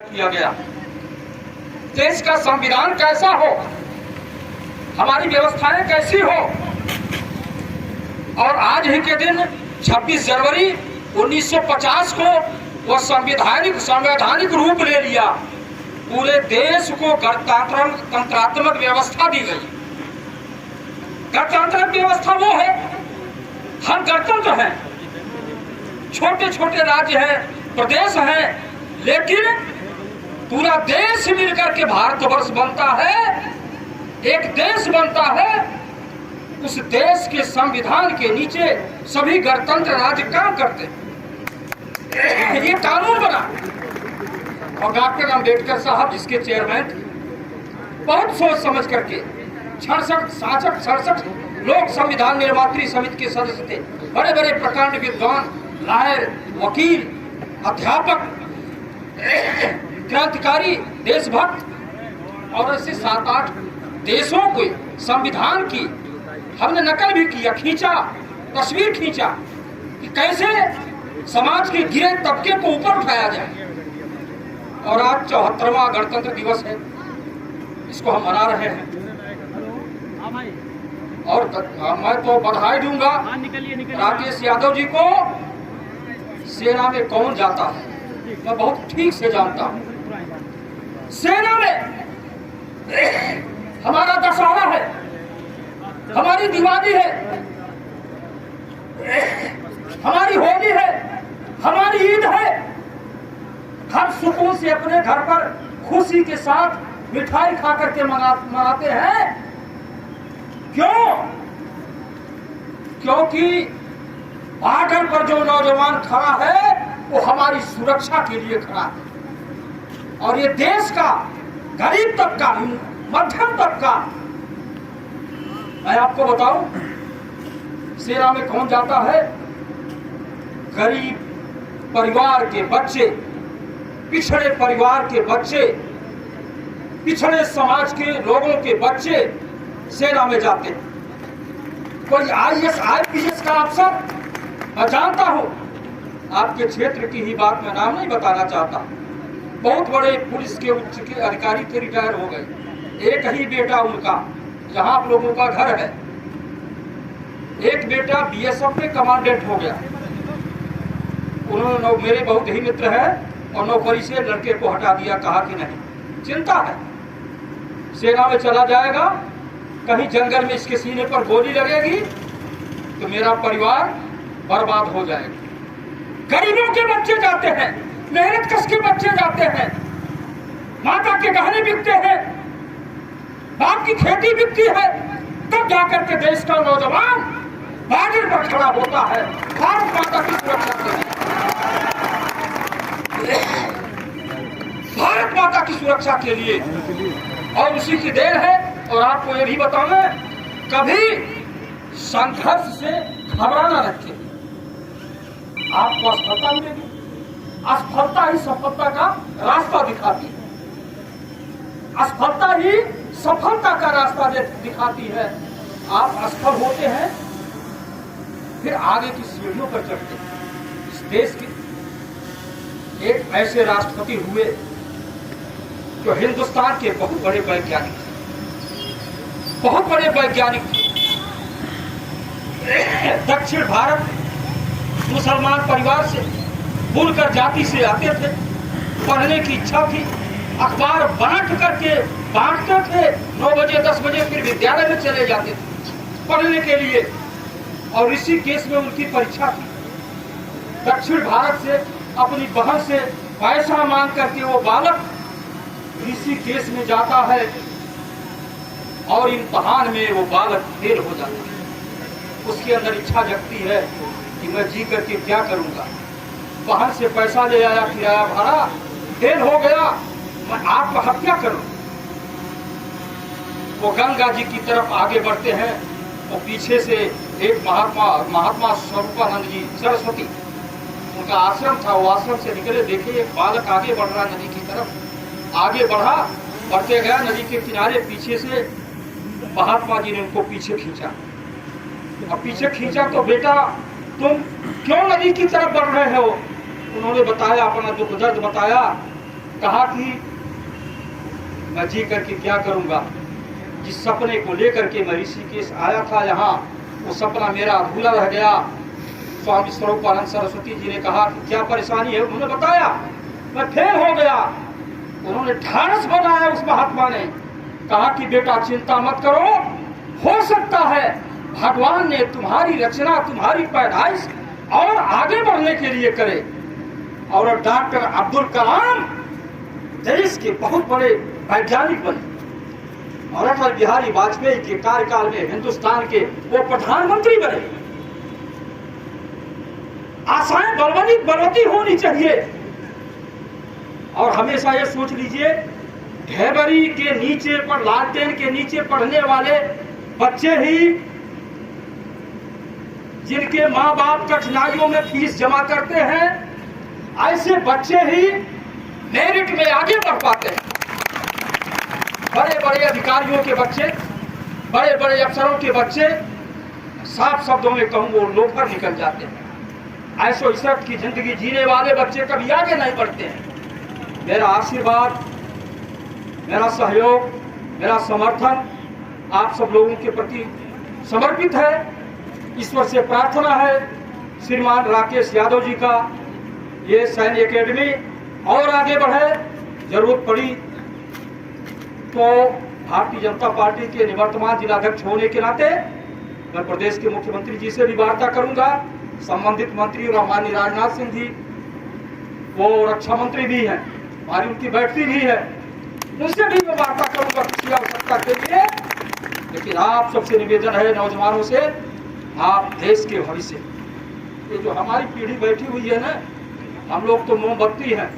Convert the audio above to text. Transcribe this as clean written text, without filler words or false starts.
किया गया। देश का संविधान कैसा हो, हमारी व्यवस्थाएं कैसी हो, और आज ही के दिन 26 जनवरी 1950 को वह संवैधानिक रूप ले लिया। पूरे देश को गणतंत्रात्मक व्यवस्था दी गई। गणतंत्र व्यवस्था वो है, हम गणतंत्र हैं, छोटे छोटे राज्य हैं, प्रदेश हैं, लेकिन पूरा देश मिलकर के भारतवर्ष बनता है, एक देश बनता है। उस देश के संविधान के नीचे सभी गणतंत्र राज्य काम करते हैं। ये कानून बना और डॉक्टर अम्बेडकर साहब जिसके चेयरमैन थे, बहुत सोच समझ करके 66 लोग संविधान निर्मात्री समिति के सदस्य थे। बड़े बड़े प्रकांड विद्वान, लायर, वकील, अध्यापक, क्रांतिकारी, देशभक्त, और ऐसे 7-8 देशों के संविधान की हमने नकल भी किया, खींचा, तस्वीर खींचा कि कैसे समाज के गिरे तबके को ऊपर उठाया जाए। और आज 74वां गणतंत्र दिवस है, इसको हम मना रहे हैं। और मैं तो बधाई दूंगा राकेश यादव जी को। सेना में कौन जाता है मैं बहुत ठीक से जानता हूँ। सेना में हमारा दशहरा है, हमारी दिवाली है, हमारी होली है, हमारी ईद है। हम सुकून से अपने घर पर खुशी के साथ मिठाई खा करके मनाते हैं। क्यों? क्योंकि बॉर्डर पर जो नौजवान खड़ा है वो हमारी सुरक्षा के लिए खड़ा है। और ये देश का गरीब तबका, मध्यम तबका, मैं आपको बताऊं, सेना में कौन जाता है? गरीब परिवार के बच्चे, पिछड़े परिवार के बच्चे, पिछड़े समाज के लोगों के बच्चे सेना में जाते हैं। कोई IAS IPS का अफसर, मैं जानता हूं, आपके क्षेत्र की ही बात, मैं नाम नहीं बताना चाहता, बहुत बड़े पुलिस के उच्च के अधिकारी थे, रिटायर हो गए। एक ही बेटा उनका, जहां आप लोगों का घर है, एक बेटा BSF में कमांडेंट हो गया। उन्होंने, मेरे बहुत ही मित्र है, और नौकरी से लड़के को हटा दिया, कहा कि नहीं, चिंता है, सेना में चला जाएगा, कहीं जंगल में इसके सीने पर गोली लगेगी तो मेरा परिवार बर्बाद हो जाएगा। गरीबों के बच्चे जाते हैं, मेहनत कश के बच्चे जाते हैं, माता के गहने बिकते हैं, बाप की खेती बिकती है, तब जाकर के देश का नौजवान बॉर्डर पर खड़ा होता है भारत माता की सुरक्षा के लिए। भारत माता की सुरक्षा के लिए, और उसी की देर है। और आपको ये भी बताना, कभी संघर्ष से घबराना रखें, आपको असफलता मिलेगी। असफलता ही सफलता का रास्ता दिखाती है, असफलता ही सफलता का रास्ता दिखाती है। आप असफल होते हैं, फिर आगे की सीढ़ियों पर चढ़ते हैं। इस देश के एक ऐसे राष्ट्रपति हुए जो हिंदुस्तान के बहुत बड़े वैज्ञानिक थे, बहुत बड़े वैज्ञानिक थे। दक्षिण भारत मुसलमान परिवार से, बुनकर जाति से आते थे, पढ़ने की इच्छा थी, अखबार बांटते थे, 9 बजे 10 बजे फिर विद्यालय में चले जाते थे पढ़ने के लिए, और ऋषिकेश में उनकी परीक्षा थी। दक्षिण भारत से अपनी बहन से पैसा मांग करके वो बालक ऋषिकेश में जाता है, और इम्तहान में वो बालक फेल हो जाता है। उसके अंदर इच्छा जगती है कि मैं जी करके क्या करूंगा। बाहर से पैसा ले आया, किराया भाड़ा, फेल हो गया, मैं आत्महत्या करूं। वो गंगा जी की तरफ आगे बढ़ते हैं, और पीछे से एक महात्मा स्वरूपानंद जी सरस्वती, उनका आश्रम था, वो आश्रम से निकले, देखे एक बालक आगे बढ़ रहा नदी की तरफ। आगे बढ़ा, बढ़ते गया नदी के किनारे, पीछे से महात्मा जी ने उनको पीछे खींचा, और पीछे खींचा तो बेटा तुम क्यों नदी की तरफ बढ़ रहे हो? उन्होंने बताया, अपना दुख दर्द बताया कहा कि मैं जी करके क्या करूंगा, जिस सपने को लेकर के मैं ऋषिकेश आया था यहाँ, वो सपना मेरा अधूरा रह गया। स्वामी स्वरूपानंद सरस्वती जी ने कहा कि क्या परेशानी है, उन्होंने बताया, मैं फेल हो गया। उन्होंने ढांढस बनाया उस महात्मा ने, कहा कि बेटा चिंता मत करो, हो सकता है भगवान ने तुम्हारी रचना, तुम्हारी पैदाइश और आगे बढ़ने के लिए करे। और डॉक्टर अब्दुल कलाम देश के बहुत बड़े वैज्ञानिक बने और अटल बिहारी वाजपेयी के कार्यकाल में हिंदुस्तान के वो प्रधानमंत्री बने। आशाएं बलवती होनी चाहिए और हमेशा ये सोच लीजिए, ढेबरी के नीचे पर, लालटेन के नीचे पढ़ने वाले बच्चे ही, जिनके माँ बाप कठिनाइयों में फीस जमा करते हैं, ऐसे बच्चे ही मेरिट में आगे बढ़ पाते हैं। बड़े बड़े अधिकारियों के बच्चे, बड़े बड़े अफसरों के बच्चे, साफ शब्दों में कहूँ वो लोफर निकल जाते हैं। ऐसो इशरत की जिंदगी जीने वाले बच्चे कभी आगे नहीं बढ़ते हैं। मेरा आशीर्वाद, मेरा सहयोग, मेरा समर्थन आप सब लोगों के प्रति समर्पित है। ईश्वर से प्रार्थना है श्रीमान राकेश यादव जी का ये सैन्य एकेडमी और आगे बढ़े। जरूरत पड़ी तो भारतीय जनता पार्टी के निवर्तमान जिलाध्यक्ष होने के नाते मैं प्रदेश के मुख्यमंत्री जी से भी वार्ता करूंगा। संबंधित मंत्री और माननीय राजनाथ सिंह जी, वो रक्षा मंत्री भी हैं, हमारी उनकी बैठकी भी है, उनसे भी मैं वार्ता करूंगा किसी आवश्यकता के लिए। लेकिन आप सबसे निवेदन है, नौजवानों से, आप देश के भविष्य, ये जो हमारी पीढ़ी बैठी हुई है ना, हम लोग तो मोमबत्ती हैं,